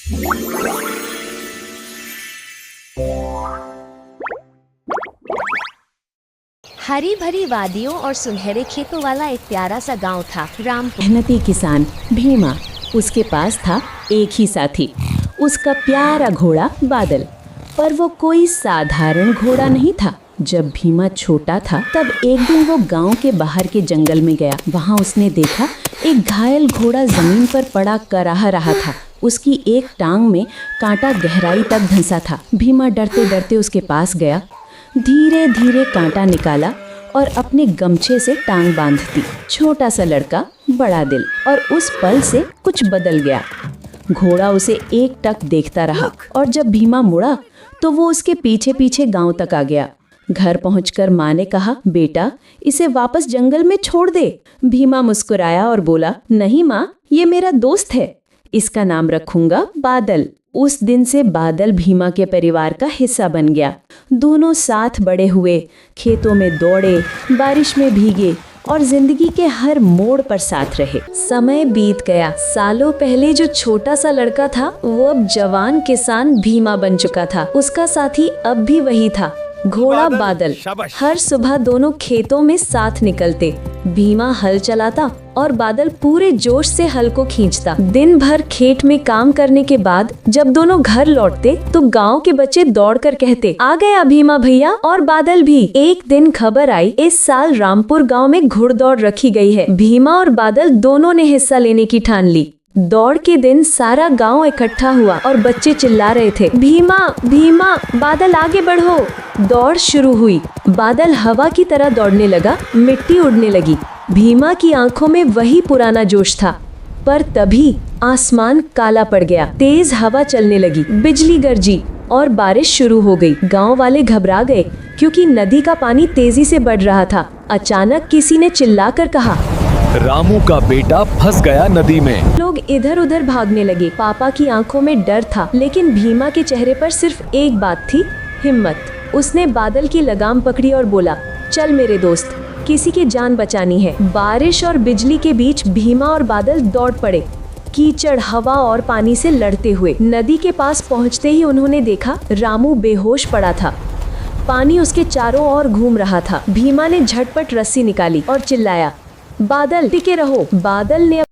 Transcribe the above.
हरी भरी वादियों और सुनहरे खेतों वाला एक प्यारा सा गांव था रामपुर। मेहनती किसान भीमा, उसके पास था एक ही साथी, उसका प्यारा घोड़ा बादल। पर वो कोई साधारण घोड़ा नहीं था। जब भीमा छोटा था तब एक दिन वो गांव के बाहर के जंगल में गया। वहां उसने देखा एक घायल घोड़ा जमीन पर पड़ा कराह रहा था। उसकी एक टांग में कांटा गहराई तक धंसा था। भीमा डरते डरते उसके पास गया, धीरे धीरे कांटा निकाला और अपने गमछे से टांग बांध दी। छोटा सा लड़का, बड़ा दिल, और उस पल से कुछ बदल गया। घोड़ा उसे एकटक देखता रहा और जब भीमा मुड़ा तो वो उसके पीछे पीछे गांव तक आ गया। घर पहुंचकर माँ ने कहा, बेटा इसे वापस जंगल में छोड़ दे। भीमा मुस्कुराया और बोला, नहीं माँ, ये मेरा दोस्त है, इसका नाम रखूंगा बादल। उस दिन से बादल भीमा के परिवार का हिस्सा बन गया। दोनों साथ बड़े हुए, खेतों में दौड़े, बारिश में भीगे और जिंदगी के हर मोड़ पर साथ रहे। समय बीत गया। सालों पहले जो छोटा सा लड़का था वो अब जवान किसान भीमा बन चुका था। उसका साथी अब भी वही था, घोड़ा बादल। हर सुबह दोनों खेतों में साथ निकलते। भीमा हल चलाता और बादल पूरे जोश से हल को खींचता। दिन भर खेत में काम करने के बाद जब दोनों घर लौटते तो गांव के बच्चे दौड़कर कहते, आ गया भीमा भैया और बादल भी। एक दिन खबर आई, इस साल रामपुर गांव में घुड़दौड़ रखी गई है। भीमा और बादल दोनों ने हिस्सा लेने की ठान ली। दौड़ के दिन सारा गांव इकट्ठा हुआ और बच्चे चिल्ला रहे थे, भीमा भीमा, बादल आगे बढ़ो। दौड़ शुरू हुई। बादल हवा की तरह दौड़ने लगा, मिट्टी उड़ने लगी। भीमा की आंखों में वही पुराना जोश था। पर तभी आसमान काला पड़ गया। तेज हवा चलने लगी, बिजली गरजी और बारिश शुरू हो गई। गांव वाले घबरा गए क्योंकि नदी का पानी तेजी से बढ़ रहा था। अचानक किसी ने चिल्लाकर कहा, रामू का बेटा फंस गया नदी में। लोग इधर उधर भागने लगे। पापा की आंखों में डर था, लेकिन भीमा के चेहरे पर सिर्फ एक बात थी, हिम्मत। उसने बादल की लगाम पकड़ी और बोला, चल मेरे दोस्त, किसी की जान बचानी है। बारिश और बिजली के बीच भीमा और बादल दौड़ पड़े, कीचड़, हवा और पानी से लड़ते हुए। नदी के पास पहुंचते ही उन्होंने देखा रामू बेहोश पड़ा था। पानी उसके चारों ओर घूम रहा था। भीमा ने झटपट रस्सी निकाली और चिल्लाया, बादल टिके रहो। बादल ने